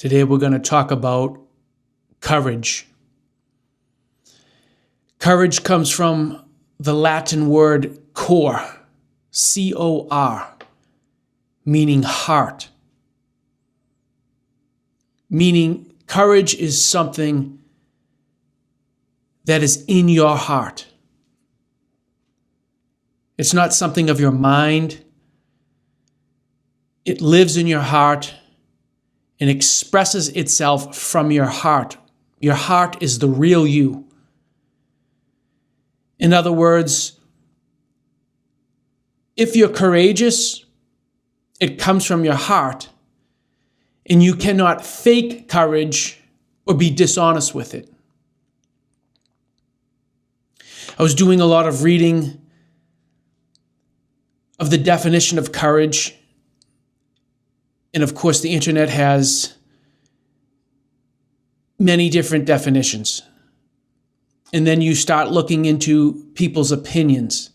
Today we're going to talk about courage. Courage comes from the Latin word cor, C-O-R, meaning heart. Meaning courage is something that is in your heart. It's not something of your mind. It lives in your heart and expresses itself from your heart. Your heart is the real you. In other words, if you're courageous, it comes from your heart, and you cannot fake courage or be dishonest with it. I was doing a lot of reading of the definition of courage. And of course, the internet has many different definitions. And then you start looking into people's opinions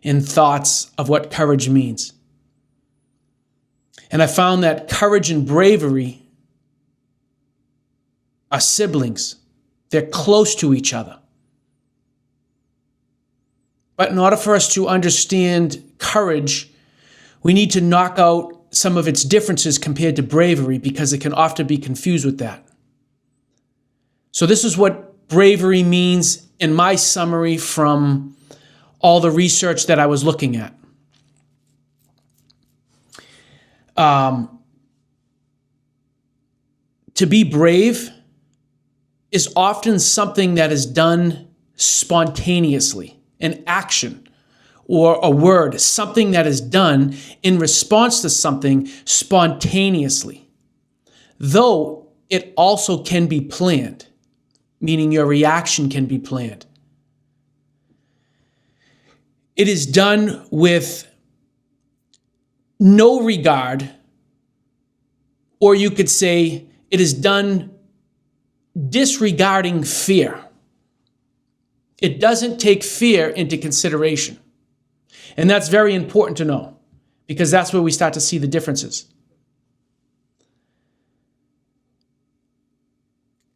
and thoughts of what courage means. And I found that courage and bravery are siblings. They're close to each other. But in order for us to understand courage, we need to knock out some of its differences compared to bravery, because it can often be confused with that. So this is what bravery means in my summary from all the research that I was looking at. To be brave is often something that is done spontaneously, an action or a word, something that is done in response to something spontaneously, though it also can be planned, meaning your reaction can be planned. It is done with no regard, or you could say it is done disregarding fear. It doesn't take fear into consideration. And that's very important to know, because that's where we start to see the differences.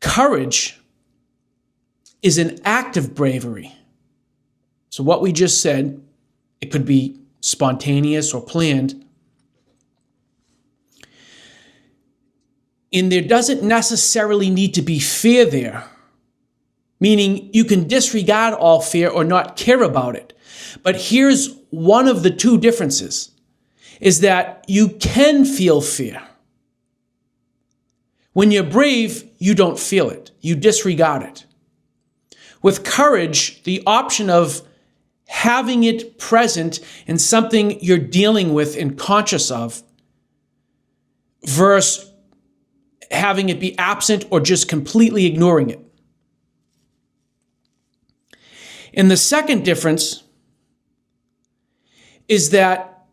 Courage is an act of bravery. So what we just said, it could be spontaneous or planned. And there doesn't necessarily need to be fear there, meaning you can disregard all fear or not care about it. But here's one of the two differences, is that you can feel fear. When you're brave, you don't feel it. You disregard it. With courage, the option of having it present in something you're dealing with and conscious of, versus having it be absent or just completely ignoring it. And the second difference is that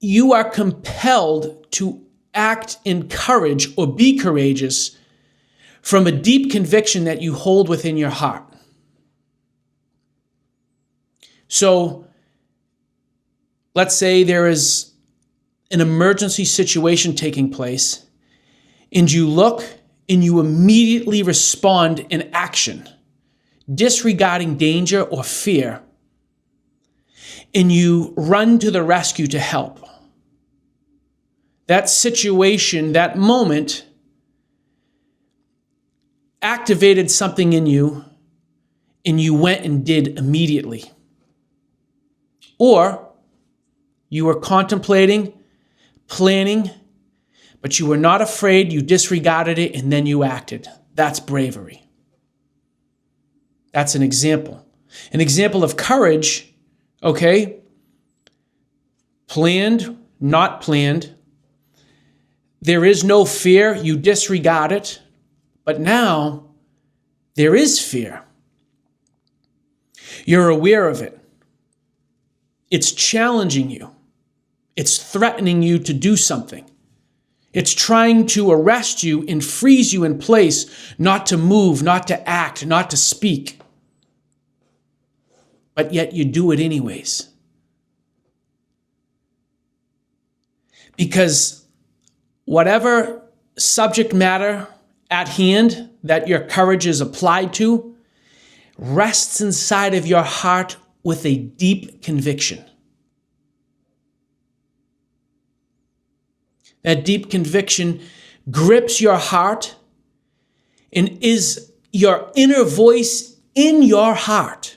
you are compelled to act in courage or be courageous from a deep conviction that you hold within your heart. So let's say there is an emergency situation taking place, and you look and you immediately respond in action, disregarding danger or fear, and you run to the rescue to help. That situation, that moment, activated something in you, and you went and did immediately. Or you were contemplating, planning, but you were not afraid, you disregarded it, and then you acted. That's bravery. That's an example. An example of courage, okay? Planned, not planned. There is no fear, you disregard it, but now there is fear. You're aware of it. It's challenging you. It's threatening you to do something. It's trying to arrest you and freeze you in place, not to move, not to act, not to speak. But yet you do it anyways. Because whatever subject matter at hand that your courage is applied to rests inside of your heart with a deep conviction. That deep conviction grips your heart and is your inner voice in your heart.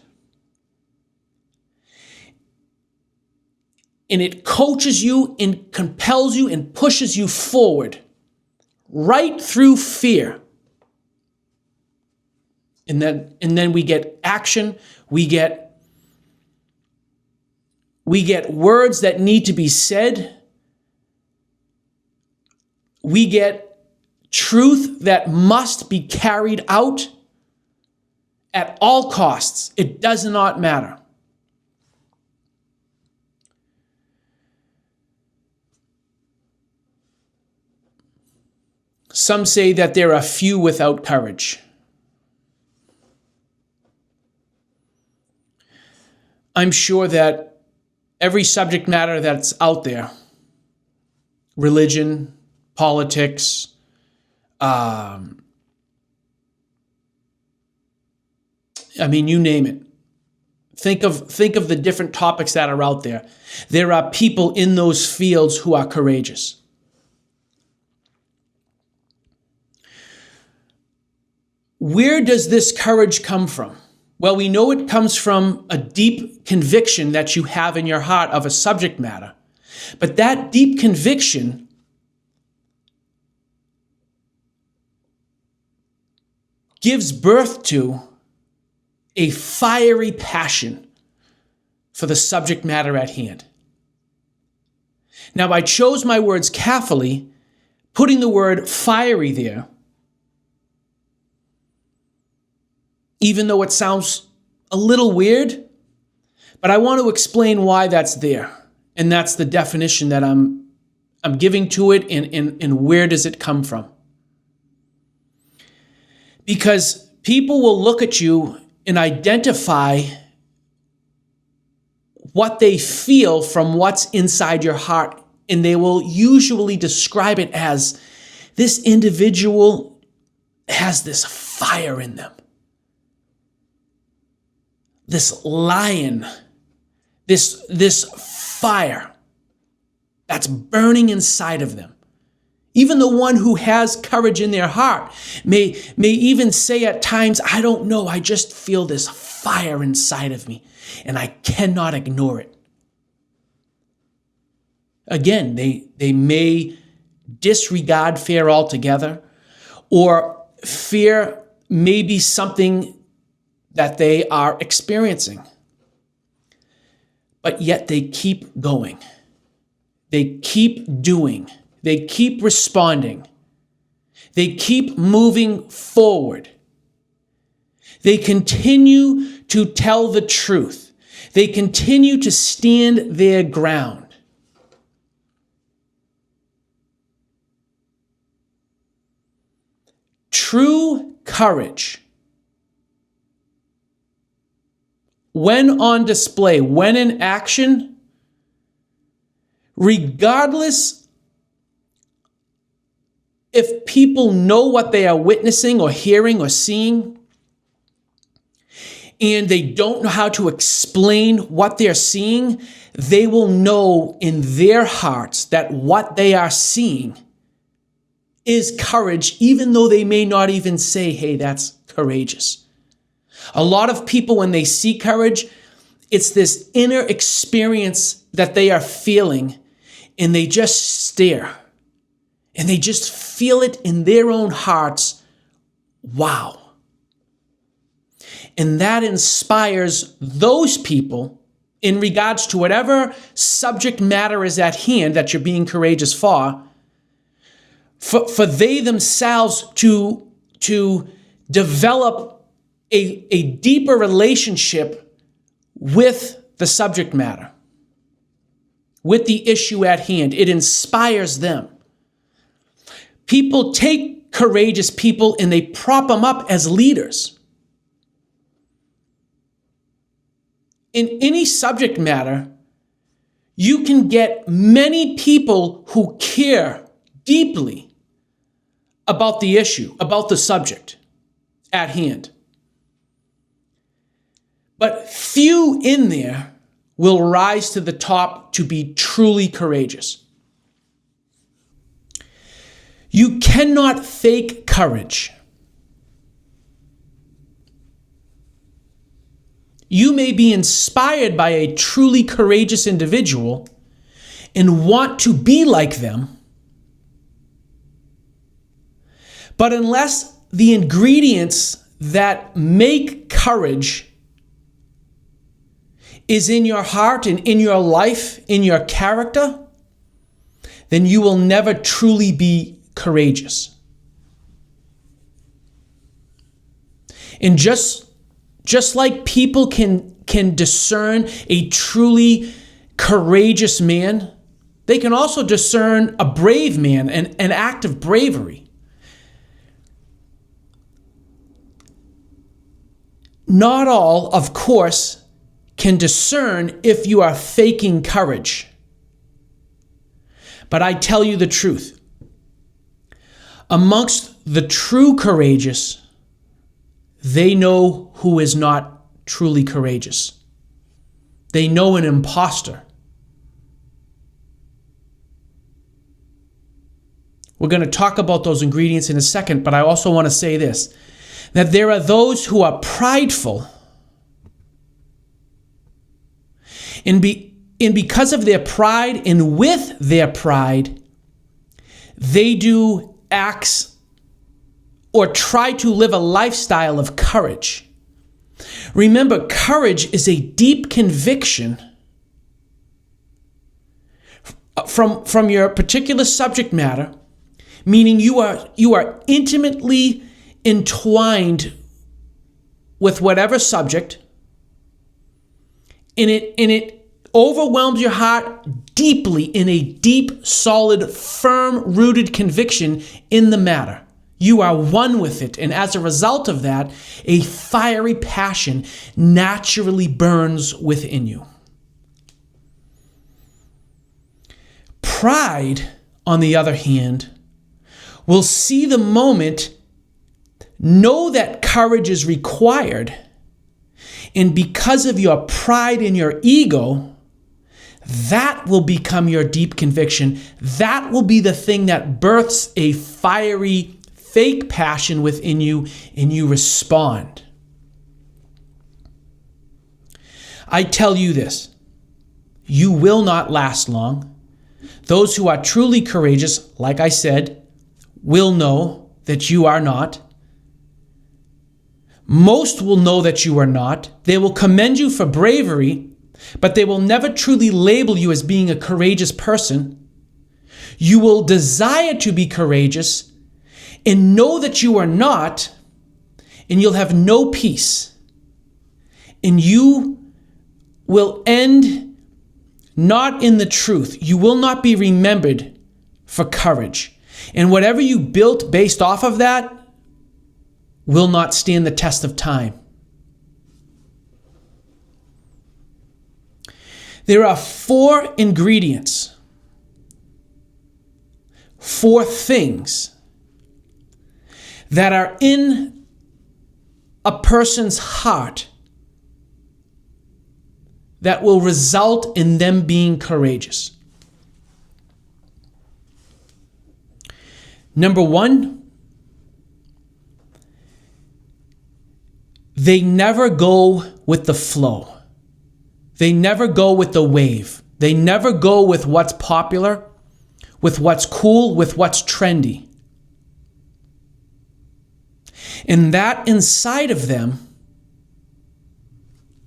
And it coaches you and compels you and pushes you forward right through fear. And then we get action, we get words that need to be said. We get truth that must be carried out at all costs. It does not matter. Some say that there are few without courage. I'm sure that every subject matter that's out there, religion, politics, you name it. Think of the different topics that are out there. There are people in those fields who are courageous. Where does this courage come from? Well, we know it comes from a deep conviction that you have in your heart of a subject matter. But that deep conviction gives birth to a fiery passion for the subject matter at hand. Now, I chose my words carefully, putting the word fiery there, even though it sounds a little weird, but I want to explain why that's there. And that's the definition that I'm giving to it, and where does it come from? Because people will look at you and identify what they feel from what's inside your heart, and they will usually describe it as this individual has this fire in them. This lion, this fire that's burning inside of them. Even the one who has courage in their heart may even say at times, I don't know, I just feel this fire inside of me and I cannot ignore it. Again, they may disregard fear altogether, or fear may be something that they are experiencing. But yet they keep going. They keep doing. They keep responding. They keep moving forward. They continue to tell the truth. They continue to stand their ground. True courage, when on display, when in action, regardless if people know what they are witnessing or hearing or seeing, and they don't know how to explain what they're seeing, they will know in their hearts that what they are seeing is courage, even though they may not even say, hey, that's courageous. A lot of people, when they see courage, it's this inner experience that they are feeling, and they just stare, and they just feel it in their own hearts. Wow. And that inspires those people in regards to whatever subject matter is at hand that you're being courageous for they themselves to develop a deeper relationship with the subject matter, with the issue at hand. It inspires them. People take courageous people and they prop them up as leaders. In any subject matter, you can get many people who care deeply about the issue, about the subject at hand. But few in there will rise to the top to be truly courageous. You cannot fake courage. You may be inspired by a truly courageous individual and want to be like them, but unless the ingredients that make courage is in your heart and in your life, in your character, then you will never truly be courageous. And just like people can discern a truly courageous man, they can also discern a brave man, an act of bravery. Not all, of course, can discern if you are faking courage. But I tell you the truth. Amongst the true courageous, they know who is not truly courageous. They know an imposter. We're going to talk about those ingredients in a second, but I also want to say this, that there are those who are prideful. And because of their pride, and with their pride, they do acts or try to live a lifestyle of courage. Remember, courage is a deep conviction from your particular subject matter, meaning you are intimately entwined with whatever subject, and it overwhelms your heart deeply in a deep, solid, firm-rooted conviction in the matter. You are one with it, and as a result of that, a fiery passion naturally burns within you. Pride, on the other hand, will see the moment, know that courage is required, and because of your pride and your ego, that will become your deep conviction. That will be the thing that births a fiery, fake passion within you, and you respond. I tell you this, you will not last long. Those who are truly courageous, like I said, will know that you are not. Most will know that you are not. They will commend you for bravery, but they will never truly label you as being a courageous person. You will desire to be courageous and know that you are not, and you'll have no peace. And you will end not in the truth. You will not be remembered for courage. And whatever you built based off of that will not stand the test of time. There are 4 ingredients, 4 things that are in a person's heart that will result in them being courageous. Number 1, they never go with the flow. They never go with the wave. They never go with what's popular, with what's cool, with what's trendy. And that inside of them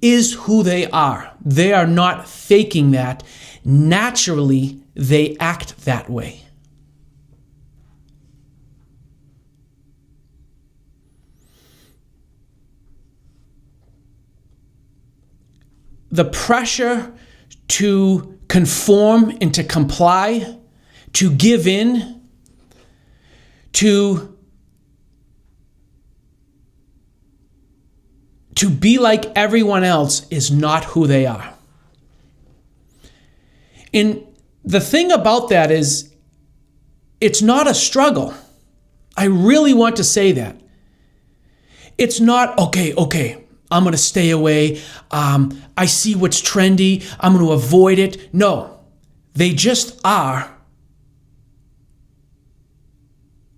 is who they are. They are not faking that. Naturally, they act that way. The pressure to conform and to comply, to give in, to be like everyone else is not who they are. And the thing about that is it's not a struggle. I really want to say that. It's not, okay, I'm going to stay away. I see what's trendy. I'm going to avoid it. No, they just are.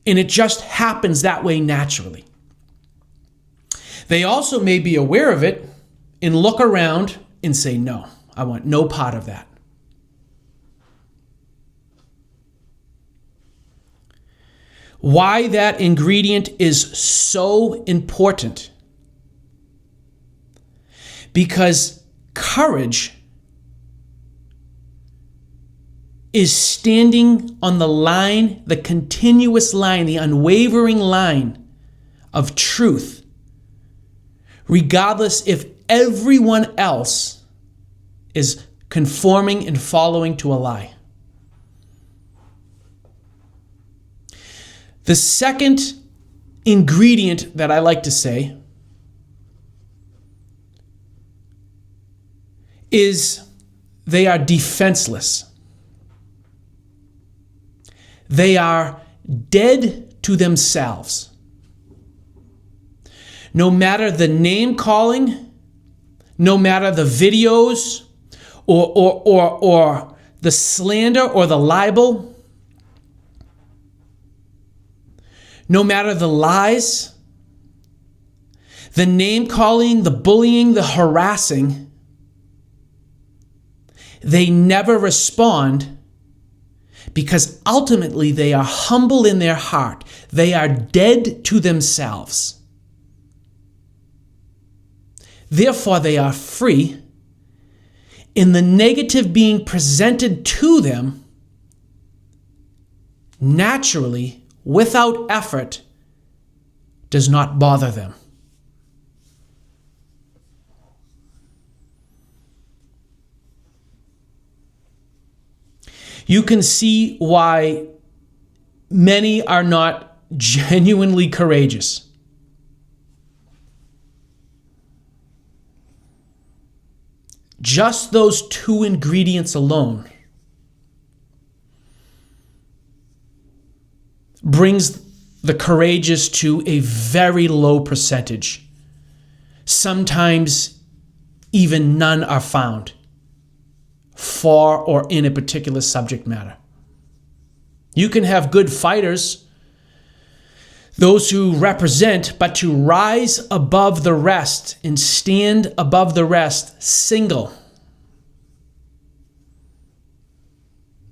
And it just happens that way naturally. They also may be aware of it and look around and say, no, I want no part of that. Why that ingredient is so important. Because courage is standing on the line, the continuous line, the unwavering line of truth, regardless if everyone else is conforming and following to a lie. The second ingredient that I like to say is they are defenseless. They are dead to themselves. No matter the name calling, no matter the videos or the slander or the libel, no matter the lies, the name calling, the bullying, the harassing, they never respond because ultimately they are humble in their heart. They are dead to themselves. Therefore, they are free. In the negative being presented to them, naturally, without effort, does not bother them. You can see why many are not genuinely courageous. Just those two ingredients alone brings the courageous to a very low percentage. Sometimes even none are found for or in a particular subject matter. You can have good fighters, those who represent, but to rise above the rest and stand above the rest single,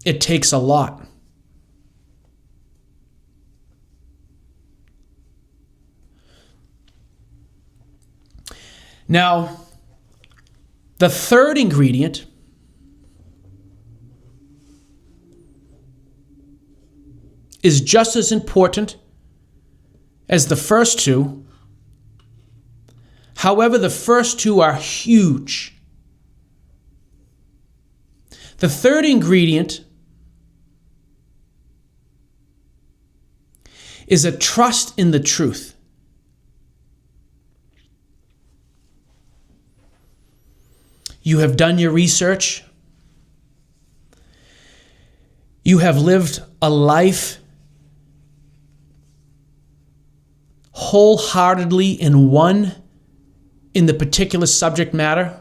it takes a lot. Now, the third ingredient is just as important as the first two. However, the first two are huge. The third ingredient is a trust in the truth. You have done your research. You have lived a life wholeheartedly in the particular subject matter.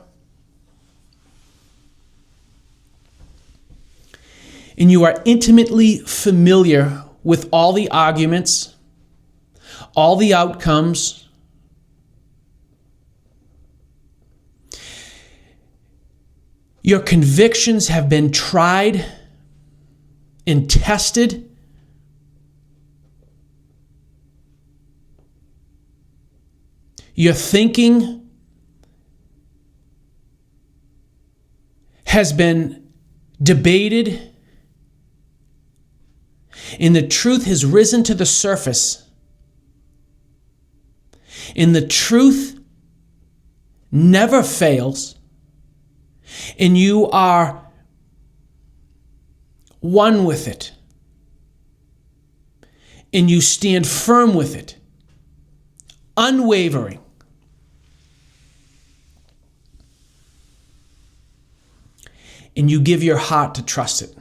And you are intimately familiar with all the arguments, all the outcomes. Your convictions have been tried and tested. Your thinking has been debated, and the truth has risen to the surface. And the truth never fails, and you are one with it, and you stand firm with it, unwavering. And you give your heart to trust it.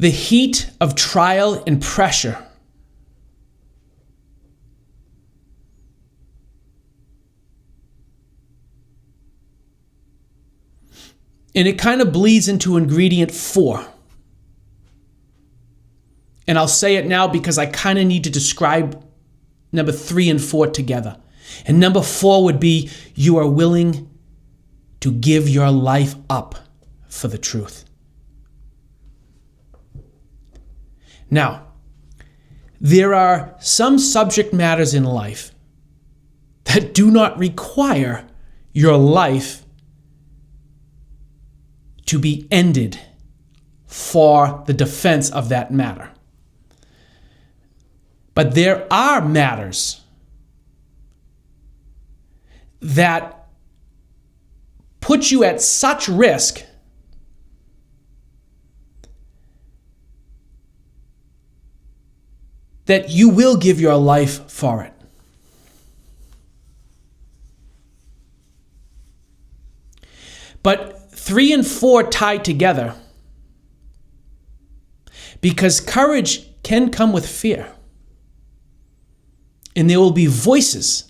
the heat of trial and pressure, and it kind of bleeds into ingredient 4. And I'll say it now because I kind of need to describe number 3 and 4 together. And number 4 would be, you are willing to give your life up for the truth. Now, there are some subject matters in life that do not require your life to be ended for the defense of that matter. But there are matters that put you at such risk that you will give your life for it. But 3 and 4 tie together because courage can come with fear. And there will be voices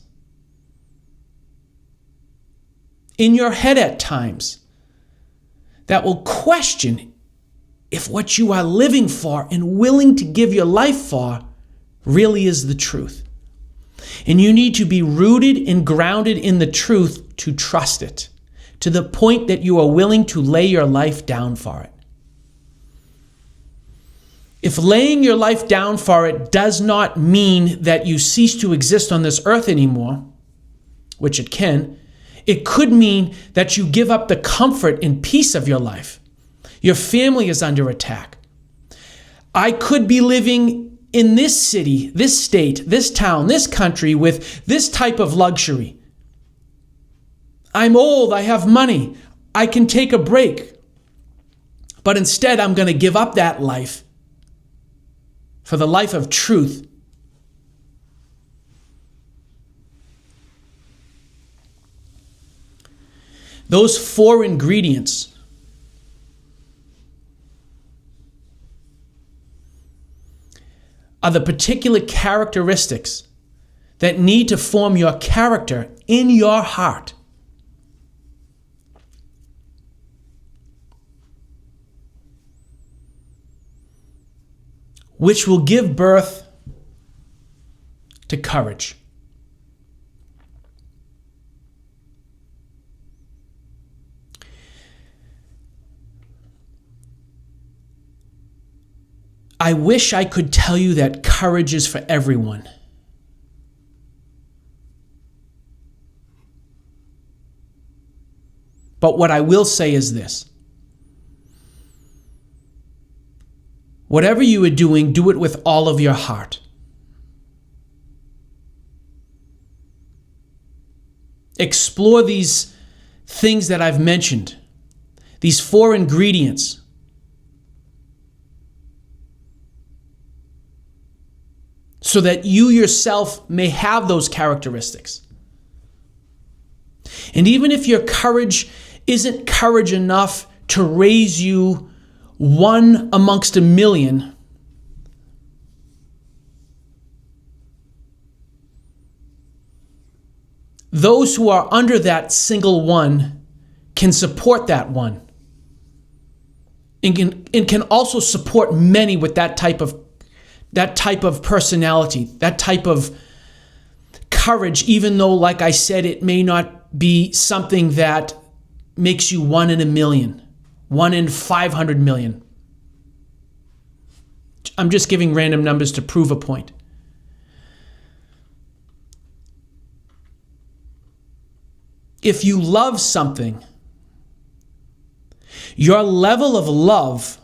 in your head at times that will question if what you are living for and willing to give your life for really is the truth. And you need to be rooted and grounded in the truth to trust it, to the point that you are willing to lay your life down for it. If laying your life down for it does not mean that you cease to exist on this earth anymore, which it can, it could mean that you give up the comfort and peace of your life. Your family is under attack. I could be living in this city, this state, this town, this country with this type of luxury. I'm old, I have money, I can take a break. But instead, I'm going to give up that life for the life of truth. Those 4 ingredients are the particular characteristics that need to form your character in your heart. Which will give birth to courage. I wish I could tell you that courage is for everyone. But what I will say is this. Whatever you are doing, do it with all of your heart. Explore these things that I've mentioned, these 4 ingredients. So that you yourself may have those characteristics. And even if your courage isn't courage enough to raise you 1 amongst a million, those who are under that single 1 can support that 1 and can also support many with that type of personality, that type of courage, even though, like I said, it may not be something that makes you 1 in a million, 1 in 500 million. I'm just giving random numbers to prove a point. If you love something, your level of love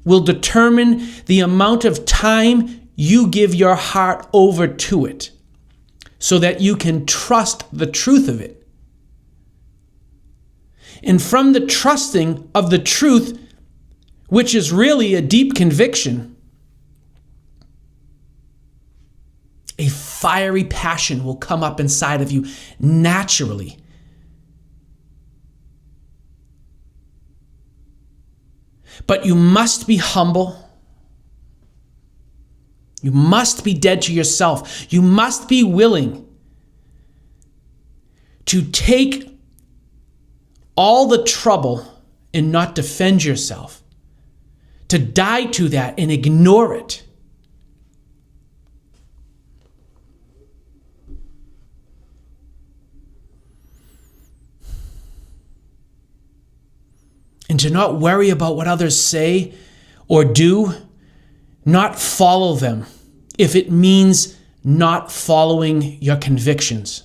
will determine the amount of time you give your heart over to it so that you can trust the truth of it. And from the trusting of the truth, which is really a deep conviction, a fiery passion will come up inside of you naturally. But you must be humble. You must be dead to yourself. You must be willing to take all the trouble and not defend yourself, to die to that and ignore it. And to not worry about what others say or do, not follow them if it means not following your convictions.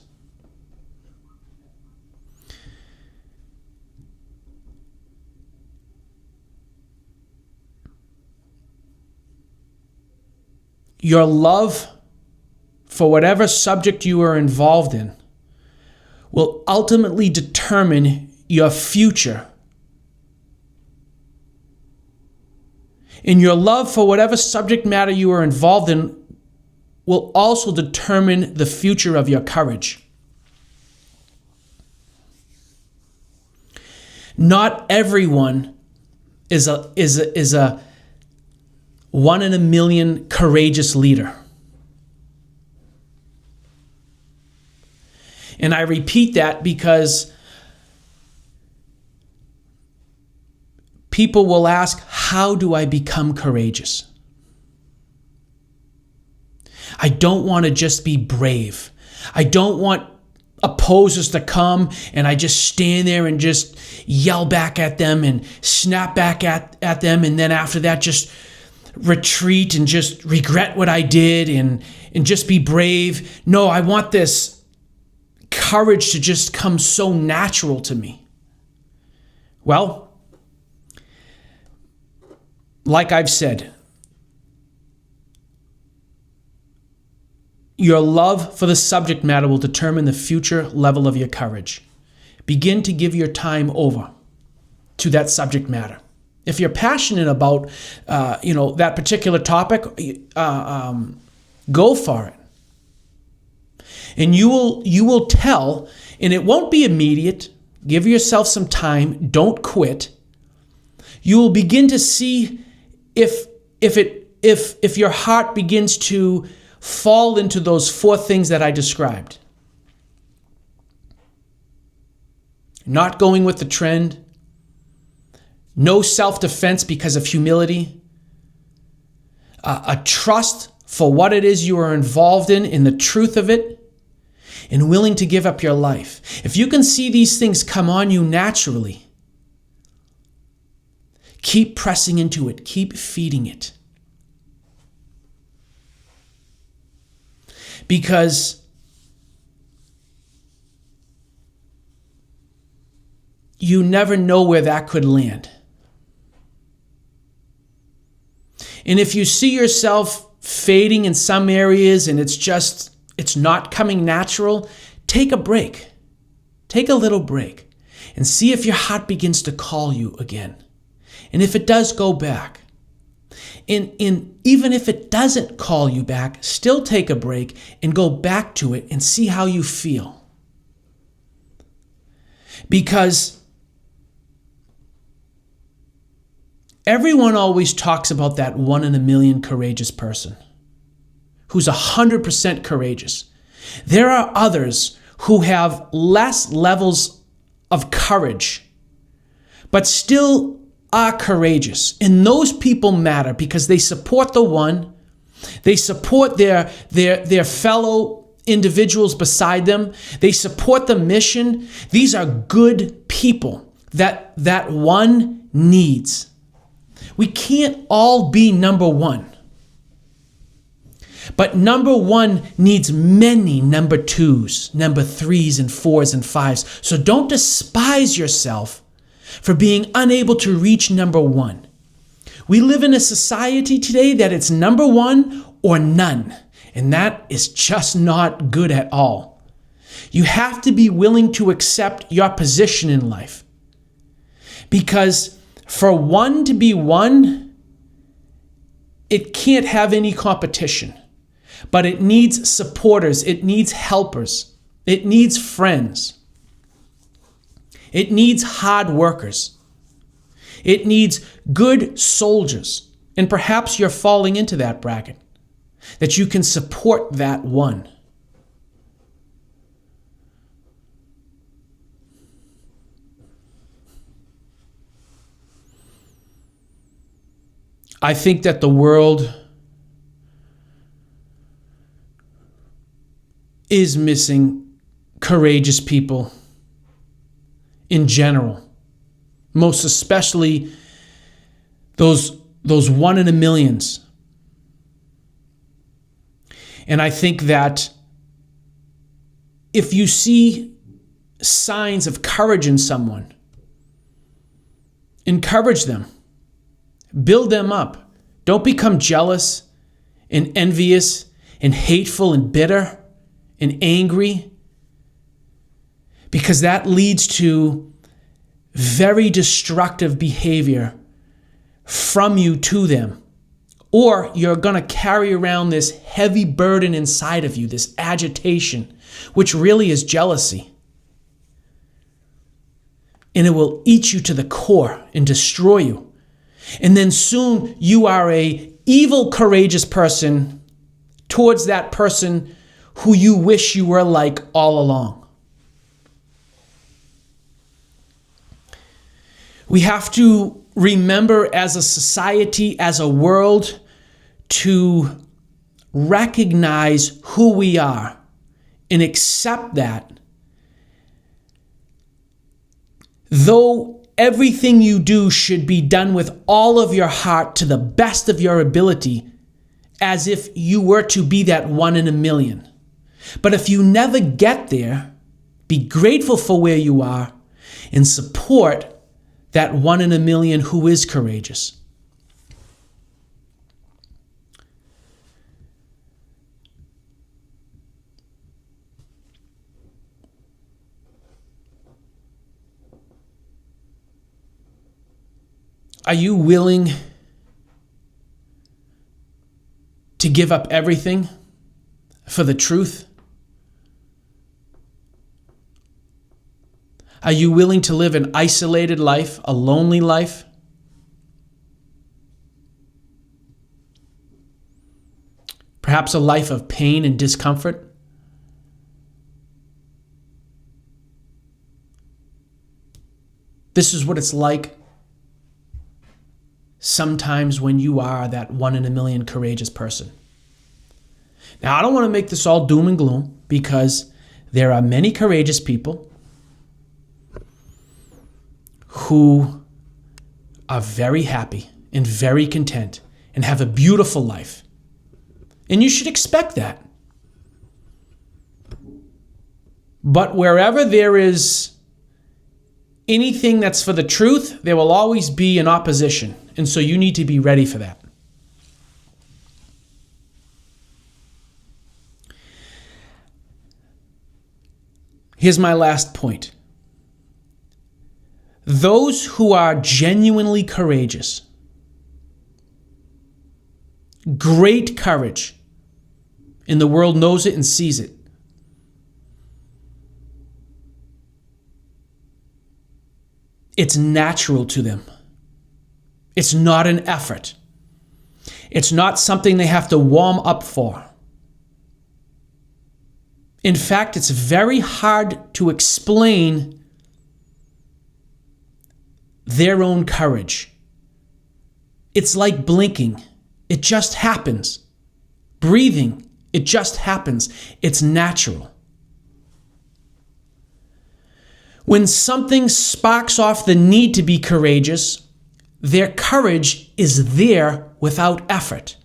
Your love for whatever subject you are involved in will ultimately determine your future. And your love for whatever subject matter you are involved in will also determine the future of your courage. Not everyone is a one in a million courageous leader. And I repeat that because people will ask, how do I become courageous? I don't want to just be brave. I don't want opposers to come and I just stand there and just yell back at them and snap back at them, and then after that just retreat and just regret what I did and just be brave. No, I want this courage to just come so natural to me. Well, like I've said, your love for the subject matter will determine the future level of your courage. Begin to give your time over to that subject matter. If you're passionate about, that particular topic, go for it. And you will tell, and it won't be immediate. Give yourself some time. Don't quit. You will begin to see if your heart begins to fall into those four things that I described. Not going with the trend. No self-defense because of humility. A trust for what it is you are involved in the truth of it, and willing to give up your life. If you can see these things come on you naturally, keep pressing into it. Keep feeding it. Because you never know where that could land. And if you see yourself fading in some areas and it's not coming natural, take a break. Take a little break and see if your heart begins to call you again. And if it does, go back. And even if it doesn't call you back, still take a break and go back to it and see how you feel. Because everyone always talks about that one in a million courageous person who's 100% courageous. There are others who have less levels of courage, but still are courageous. And those people matter because they support the one, they support their fellow individuals beside them, they support the mission. These are good people that one needs. We can't all be number one. But number one needs many number twos, number threes and fours and fives. So don't despise yourself for being unable to reach number one. We live in a society today that it's number one or none. And that is just not good at all. You have to be willing to accept your position in life. Because for one to be one, it can't have any competition. But it needs supporters, it needs helpers, it needs friends, it needs hard workers. It needs good soldiers. And perhaps you're falling into that bracket, that you can support that one. I think that the world is missing courageous people in general, most especially those one in a millions. And I think that if you see signs of courage in someone, encourage them. Build them up. Don't become jealous and envious and hateful and bitter and angry, because that leads to very destructive behavior from you to them. Or you're going to carry around this heavy burden inside of you, this agitation, which really is jealousy. And it will eat you to the core and destroy you. And then soon you are a evil, courageous person towards that person who you wish you were like all along. We have to remember as a society, as a world, to recognize who we are and accept that. Though everything you do should be done with all of your heart to the best of your ability, as if you were to be that one in a million. But if you never get there, be grateful for where you are and support that one in a million who is courageous. Are you willing to give up everything for the truth? Are you willing to live an isolated life, a lonely life? Perhaps a life of pain and discomfort? This is what it's like sometimes when you are that one in a million courageous person. Now, I don't want to make this all doom and gloom, because there are many courageous people who are very happy and very content and have a beautiful life. And you should expect that. But wherever there is anything that's for the truth, there will always be an opposition. And so you need to be ready for that. Here's my last point. Those who are genuinely courageous, great courage, and the world knows it and sees it, it's natural to them. It's not an effort. It's not something they have to warm up for. In fact, it's very hard to explain their own courage. It's like blinking. It just happens. Breathing. It just happens. It's natural. When something sparks off the need to be courageous, their courage is there without effort.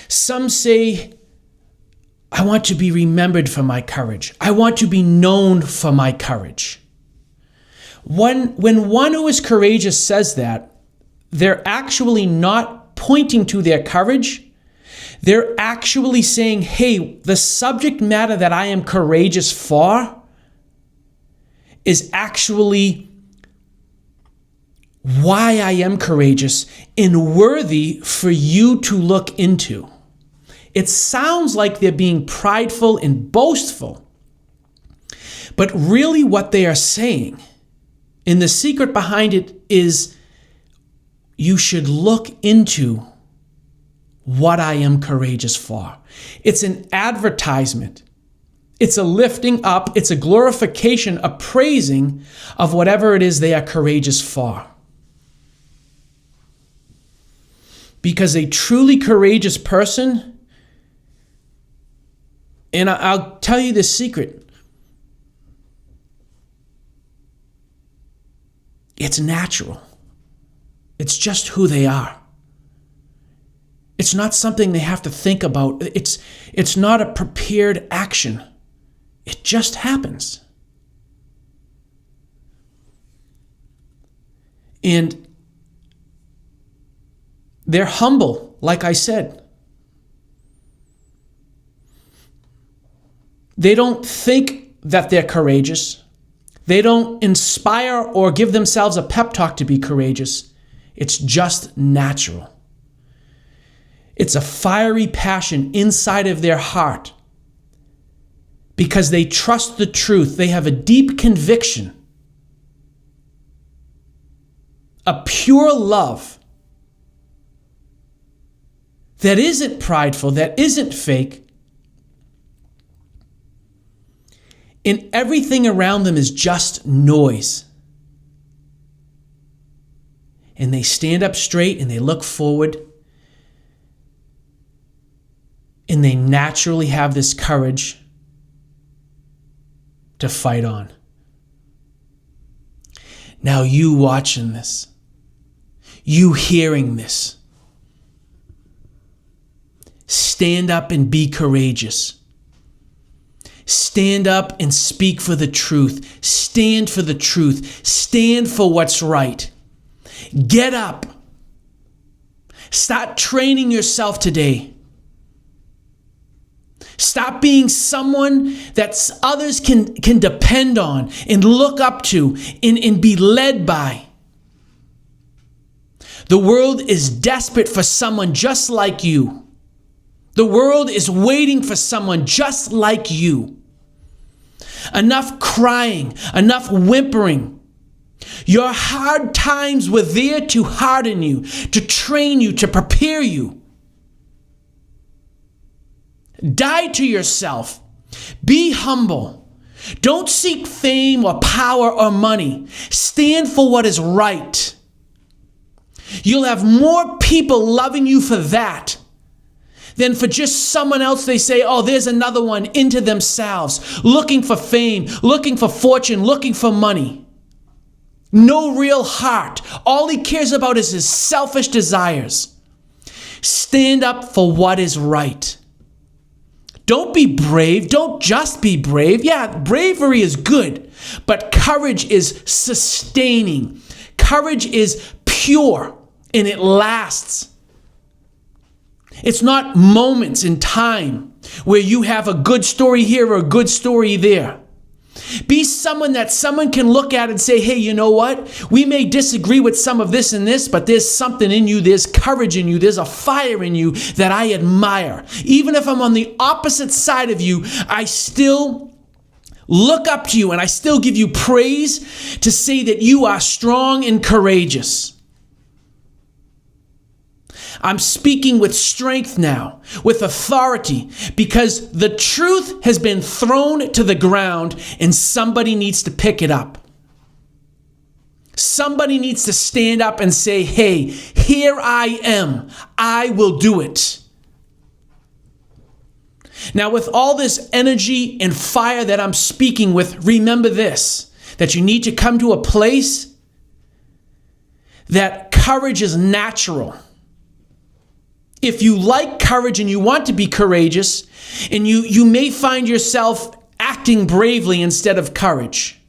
Some say, I want to be remembered for my courage. I want to be known for my courage. When one who is courageous says that, they're actually not pointing to their courage. They're actually saying, hey, the subject matter that I am courageous for is actually why I am courageous and worthy for you to look into. It sounds like they're being prideful and boastful, But really what they are saying, and the secret behind it, is you should look into what I am courageous for. It's an advertisement. It's a lifting up. It's a glorification, a praising of whatever it is they are courageous for. Because a truly courageous person, and I'll tell you this secret, it's natural. It's just who they are. It's not something they have to think about. It's not a prepared action. It just happens. And they're humble, like I said. They don't think that they're courageous. They don't inspire or give themselves a pep talk to be courageous. It's just natural. It's a fiery passion inside of their heart because they trust the truth. They have a deep conviction, a pure love that isn't prideful, that isn't fake. And everything around them is just noise. And they stand up straight and they look forward. And they naturally have this courage to fight on. Now you watching this, you hearing this, stand up and be courageous. Stand up and speak for the truth. Stand for the truth. Stand for what's right. Get up. Start training yourself today. Stop being someone that others can depend on and look up to and be led by. The world is desperate for someone just like you. The world is waiting for someone just like you. Enough crying, enough whimpering. Your hard times were there to harden you, to train you, to prepare you. Die to yourself. Be humble. Don't seek fame or power or money. Stand for what is right. You'll have more people loving you for that than for just someone else. They say, oh, there's another one, into themselves, looking for fame, looking for fortune, looking for money. No real heart. All he cares about is his selfish desires. Stand up for what is right. Don't be brave. Don't just be brave. Yeah, bravery is good, but courage is sustaining. Courage is pure and it lasts. It's not moments in time where you have a good story here or a good story there. Be someone that someone can look at and say, hey, you know what? We may disagree with some of this and this, but there's something in you, there's courage in you, there's a fire in you that I admire. Even if I'm on the opposite side of you, I still look up to you and I still give you praise to say that you are strong and courageous. I'm speaking with strength now, with authority, because the truth has been thrown to the ground and somebody needs to pick it up. Somebody needs to stand up and say, hey, here I am. I will do it. Now, with all this energy and fire that I'm speaking with, remember this, that you need to come to a place that courage is natural. If you like courage and you want to be courageous, and you may find yourself acting bravely instead of courage.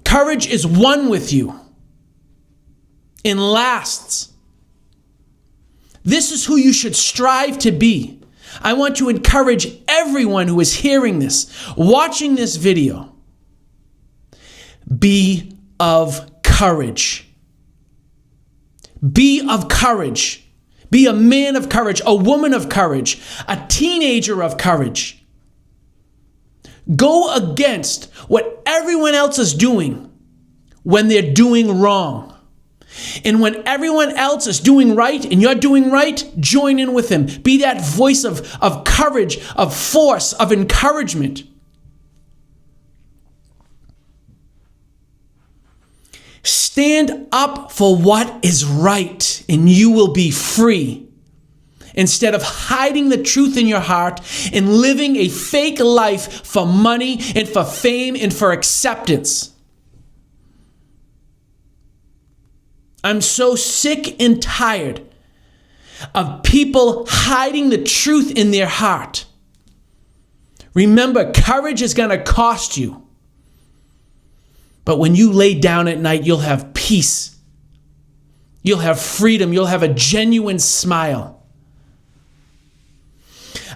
Courage is one with you and lasts. This is who you should strive to be. I want to encourage everyone who is hearing this, watching this video, be of courage. Be of courage. Be a man of courage, a woman of courage, a teenager of courage. Go against what everyone else is doing when they're doing wrong. And when everyone else is doing right and you're doing right, join in with them. Be that voice of courage, of force, of encouragement. Stand up for what is right and you will be free. Instead of hiding the truth in your heart and living a fake life for money and for fame and for acceptance. I'm so sick and tired of people hiding the truth in their heart. Remember, courage is going to cost you. But when you lay down at night, you'll have peace. You'll have freedom. You'll have a genuine smile.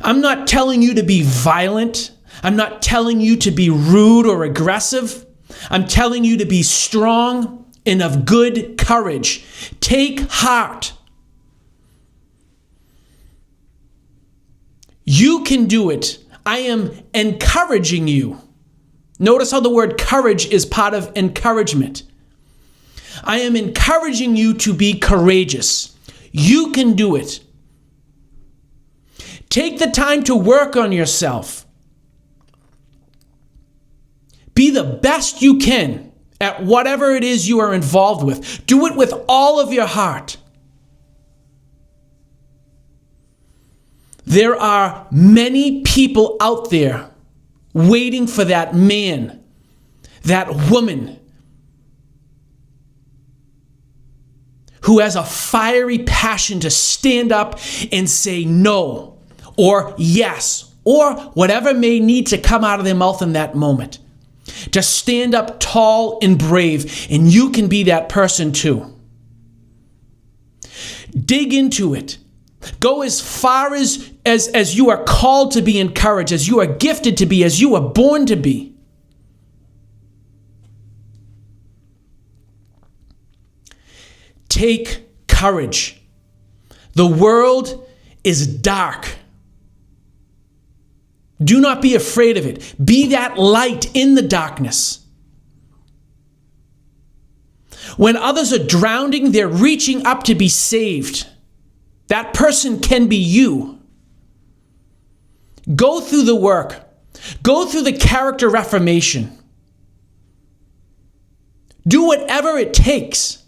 I'm not telling you to be violent. I'm not telling you to be rude or aggressive. I'm telling you to be strong and of good courage. Take heart. You can do it. I am encouraging you. Notice how the word courage is part of encouragement. I am encouraging you to be courageous. You can do it. Take the time to work on yourself. Be the best you can at whatever it is you are involved with. Do it with all of your heart. There are many people out there waiting for that man, that woman, who has a fiery passion to stand up and say no, or yes, or whatever may need to come out of their mouth in that moment. To stand up tall and brave, and you can be that person too. Dig into it. Go as far as you are called to be encouraged, as you are gifted to be, as you are born to be. Take courage. The world is dark. Do not be afraid of it. Be that light in the darkness. When others are drowning, they're reaching up to be saved. That person can be you. Go through the work. Go through the character reformation. Do whatever it takes.